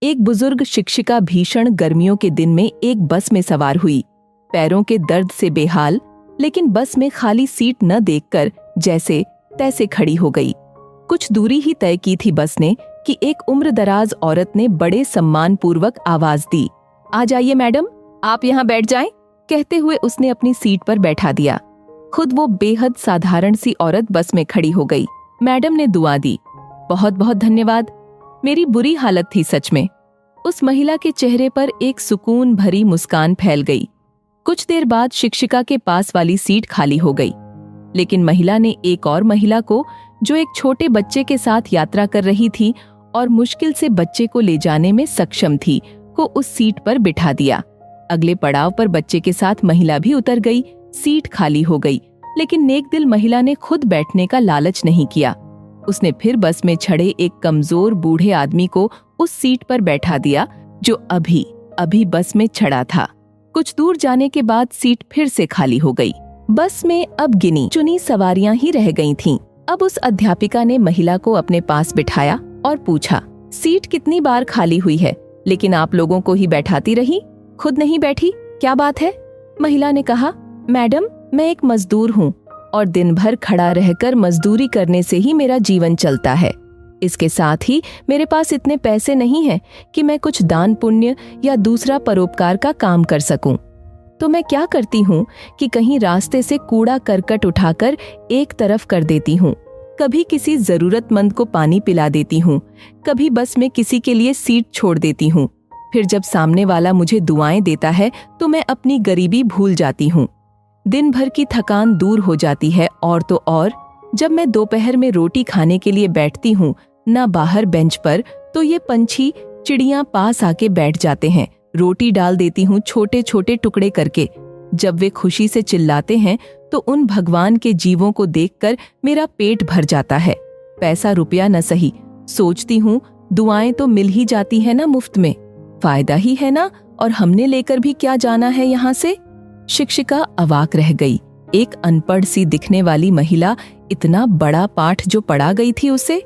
एक बुजुर्ग शिक्षिका भीषण गर्मियों के दिन में एक बस में सवार हुई, पैरों के दर्द से बेहाल, लेकिन बस में खाली सीट न देखकर जैसे तैसे खड़ी हो गई। कुछ दूरी ही तय की थी बस ने कि एक उम्रदराज औरत ने बड़े सम्मानपूर्वक आवाज दी, आ जाइए मैडम, आप यहाँ बैठ जाएं। कहते हुए उसने अपनी सीट पर बैठा दिया। खुद वो बेहद साधारण सी औरत बस में खड़ी हो गई। मैडम ने दुआ दी, बहुत बहुत धन्यवाद, मेरी बुरी हालत थी सच में। उस महिला के चेहरे पर एक सुकून भरी मुस्कान फैल गई। कुछ देर बाद शिक्षिका के पास वाली सीट खाली हो गई, लेकिन महिला ने एक और महिला को, जो एक छोटे बच्चे के साथ यात्रा कर रही थी और मुश्किल से बच्चे को ले जाने में सक्षम थी, को उस सीट पर बिठा दिया। अगले पड़ाव पर बच्चे के साथ महिला भी उतर गई। सीट खाली हो गई, लेकिन नेकदिल महिला ने खुद बैठने का लालच नहीं किया। उसने फिर बस में चढ़े एक कमजोर बूढ़े आदमी को उस सीट पर बैठा दिया जो अभी अभी बस में चढ़ा था। कुछ दूर जाने के बाद सीट फिर से खाली हो गई। बस में अब गिनी चुनी सवारियां ही रह गई थीं। अब उस अध्यापिका ने महिला को अपने पास बिठाया और पूछा, सीट कितनी बार खाली हुई है, लेकिन आप लोगों को ही बैठाती रही, खुद नहीं बैठी, क्या बात है? महिला ने कहा, मैडम, मैं एक मजदूर हूँ और दिन भर खड़ा रहकर मजदूरी करने से ही मेरा जीवन चलता है। इसके साथ ही मेरे पास इतने पैसे नहीं हैं कि मैं कुछ दान पुण्य या दूसरा परोपकार का काम कर सकूं। तो मैं क्या करती हूँ कि कहीं रास्ते से कूड़ा करकट उठाकर एक तरफ कर देती हूँ, कभी किसी जरूरतमंद को पानी पिला देती हूँ, कभी बस में किसी के लिए सीट छोड़ देती हूँ। फिर जब सामने वाला मुझे दुआएं देता है तो मैं अपनी गरीबी भूल जाती हूँ। दिन भर की थकान दूर हो जाती है और तो और जब मैं दोपहर में रोटी खाने के लिए बैठती हूँ, ना बाहर बेंच पर, तो ये पंछी चिड़ियां पास आके बैठ जाते हैं। रोटी डाल देती हूँ छोटे छोटे टुकड़े करके। जब वे खुशी से चिल्लाते हैं तो उन भगवान के जीवों को देखकर मेरा पेट भर जाता है। पैसा रुपया न सही, सोचती हूँ दुआएं तो मिल ही जाती है ना मुफ्त में, फायदा ही है ना, और हमने लेकर भी क्या जाना है यहाँ से। शिक्षिका अवाक रह गई। एक अनपढ़ सी दिखने वाली महिला इतना बड़ा पाठ जो पढ़ा गई थी उसे